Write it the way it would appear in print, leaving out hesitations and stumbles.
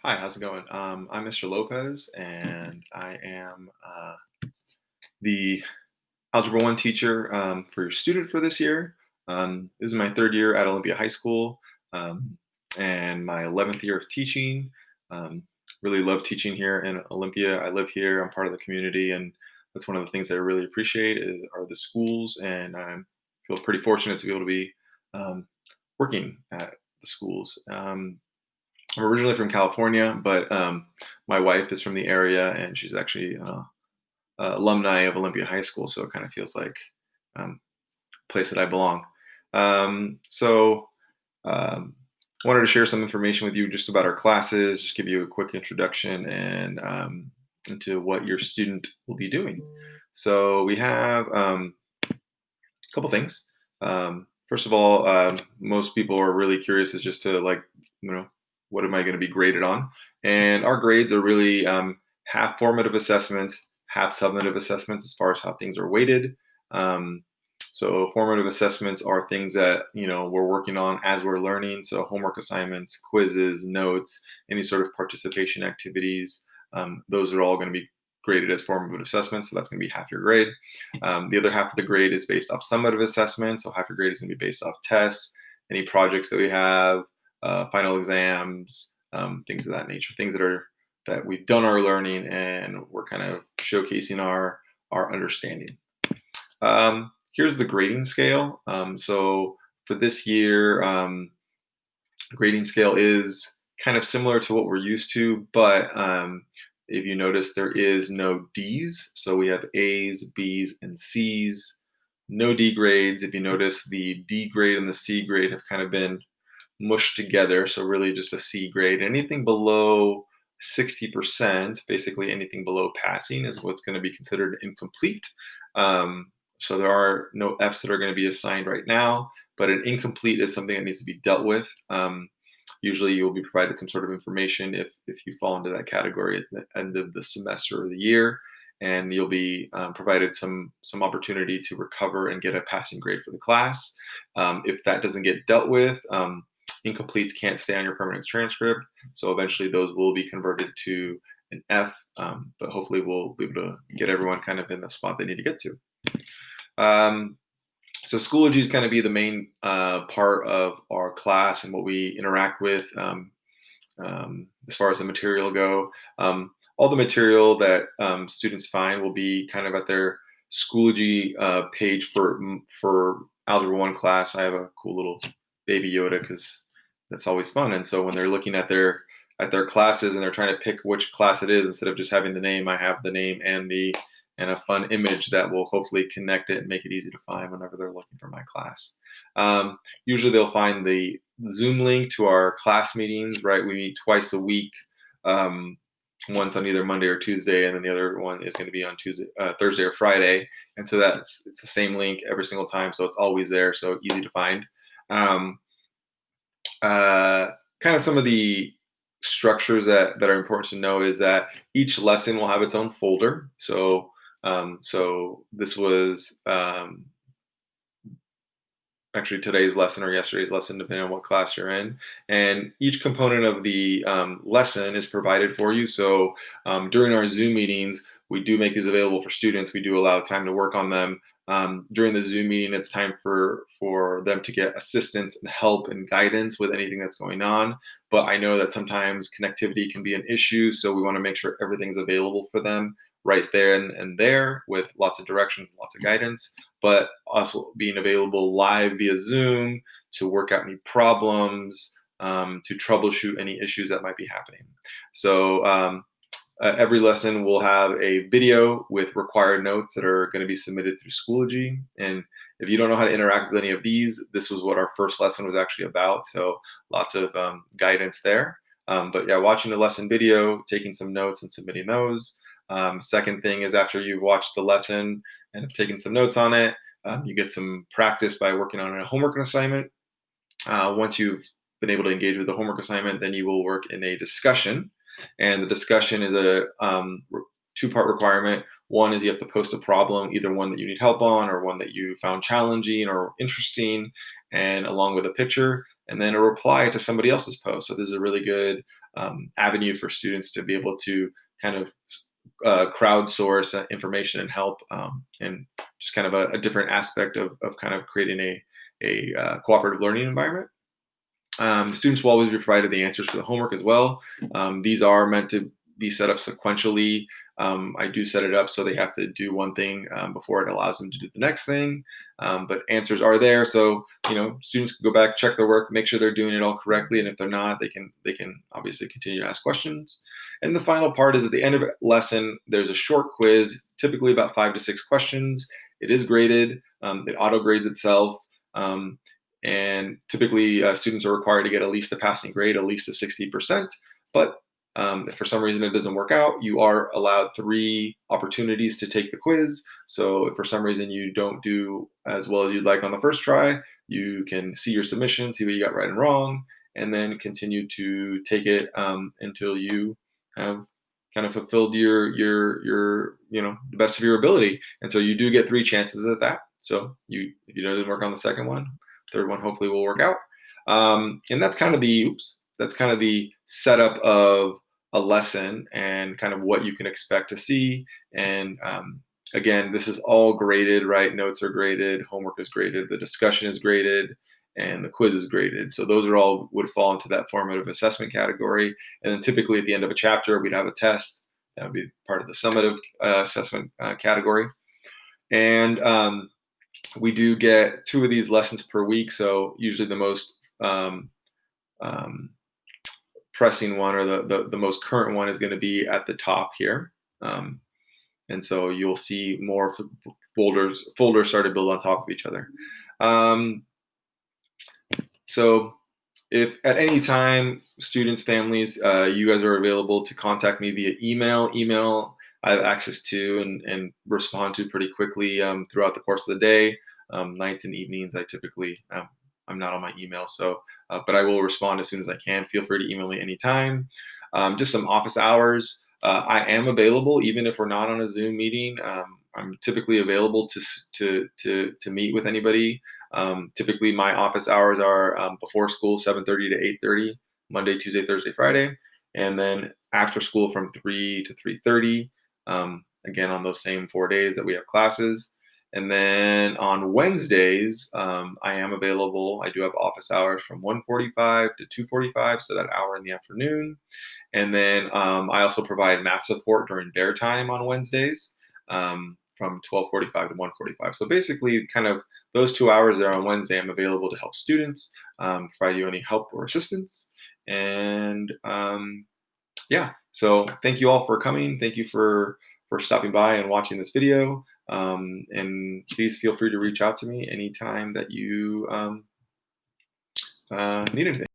Hi, how's it going? I'm Mr. Lopez, and I am the Algebra 1 teacher for your student for this year. This is my third year at Olympia High School um, and my 11th year of teaching. Um, really love teaching here in Olympia. I live here, I'm part of the community, and that's one of the things that I really appreciate are the schools, and I feel pretty fortunate to be able to be um, working at the schools. I'm originally from California, but my wife is from the area, and she's actually alumni of Olympia High School, so it kind of feels like a place that I belong. So, wanted to share some information with you just about our classes, just give you a quick introduction and into what your student will be doing. So we have a couple things. First of all, most people are really curious as just to like, you know, what am I going to be graded on? And our grades are really half formative assessments, half summative assessments as far as how things are weighted. Um, so formative assessments are things that we're working on as we're learning. So homework assignments, quizzes, notes, any sort of participation activities. Those are all going to be graded as formative assessments. So that's going to be half your grade. The other half of the grade is based off summative assessment. So half your grade is going to be based off tests, any projects that we have, final exams, things of that nature, things that we've done our learning and we're kind of showcasing our understanding. Here's the grading scale. So for this year, grading scale is kind of similar to what we're used to, but if you notice, there is no D's. So we have A's, B's, and C's. No D grades. If you notice, the D grade and the C grade have kind of been mushed together. So really just a C grade. Anything below 60%, basically anything below passing, is what's going to be considered incomplete. So there are no F's that are going to be assigned right now, but an incomplete is something that needs to be dealt with. Usually you will be provided some sort of information if you fall into that category at the end of the semester or the year, and you'll be provided some opportunity to recover and get a passing grade for the class. If that doesn't get dealt with, incompletes can't stay on your permanent transcript, so eventually those will be converted to an F, but hopefully we'll be able to get everyone kind of in the spot they need to get to. Um, so Schoology is going to be the main part of our class and what we interact with as far as the material go. All the material that students find will be kind of at their Schoology page for Algebra 1 class. I have a cool little baby Yoda because that's always fun. And so when they're looking at their classes and they're trying to pick which class it is, instead of just having the name, I have the name and a fun image that will hopefully connect it and make it easy to find whenever they're looking for my class. Usually they'll find the Zoom link to our class meetings, right? We meet twice a week, once on either Monday or Tuesday, and then the other one is going to be on Thursday or Friday. And so it's the same link every single time. So it's always there. So easy to find. Um, Kind of some of the structures that are important to know is that each lesson will have its own folder. So this was actually today's lesson or yesterday's lesson, depending on what class you're in. And each component of the lesson is provided for you. So during our Zoom meetings, we do make these available for students. We do allow time to work on them. During the Zoom meeting, it's time for them to get assistance and help and guidance with anything that's going on. But I know that sometimes connectivity can be an issue, so we want to make sure everything's available for them right there and there with lots of directions, lots of guidance, but also being available live via Zoom to work out any problems, to troubleshoot any issues that might be happening. So every lesson will have a video with required notes that are going to be submitted through Schoology. And if you don't know how to interact with any of these, this was what our first lesson was actually about. So lots of guidance there. But yeah, watching the lesson video, taking some notes and submitting those. Second thing is after you've watched the lesson and have taken some notes on it, you get some practice by working on a homework assignment. Once you've been able to engage with the homework assignment, then you will work in a discussion. And the discussion is a two-part requirement. One is you have to post a problem, either one that you need help on or one that you found challenging or interesting. and along with a picture, and then a reply to somebody else's post. So this is a really good avenue for students to be able to kind of crowdsource information and help, and just kind of a different aspect of kind of creating a cooperative learning environment. Students will always be provided the answers for the homework as well. These are meant to be set up sequentially. I do set it up so they have to do one thing before it allows them to do the next thing. But answers are there, so students can go back, check their work, make sure they're doing it all correctly, and if they're not, they can obviously continue to ask questions. And the final part is at the end of a lesson, there's a short quiz, typically about 5 to 6 questions. It is graded. It auto grades itself. And typically, students are required to get at least a passing grade, at least a 60%. But if for some reason it doesn't work out, you are allowed 3 opportunities to take the quiz. So if for some reason you don't do as well as you'd like on the first try, you can see your submission, see what you got right and wrong, and then continue to take it until you have kind of fulfilled your the best of your ability. And so you do get 3 chances at that. So if you doesn't work on the second one, third one hopefully will work out. And that's kind of the setup of a lesson and kind of what you can expect to see. And again, this is all graded, right? Notes are graded, homework is graded, the discussion is graded, and the quiz is graded. So those are all would fall into that formative assessment category. And then typically at the end of a chapter, we'd have a test. That would be part of the summative assessment category. And we do get 2 of these lessons per week. So usually the most pressing one, or the most current one, is going to be at the top here. And so you'll see more folders start to build on top of each other. So if at any time, students, families, you guys are available to contact me via email I have access to and respond to pretty quickly throughout the course of the day. Nights and evenings, I typically, I'm not on my email, so but I will respond as soon as I can. Feel free to email me anytime. Just some office hours. I am available even if we're not on a Zoom meeting. I'm typically available to meet with anybody. Typically, my office hours are before school, 7:30 to 8:30, Monday, Tuesday, Thursday, Friday, and then after school from 3 to 3:30. Again, on those same 4 days that we have classes. And then on Wednesdays, I am available. I do have office hours from 1:45 to 2:45, so that hour in the afternoon. And then I also provide math support during their time on Wednesdays, from 12:45 to 1:45. So basically, kind of those 2 hours there on Wednesday, I'm available to help students, provide you any help or assistance. And yeah, so thank you all for coming. Thank you for stopping by and watching this video. And please feel free to reach out to me anytime that you need anything.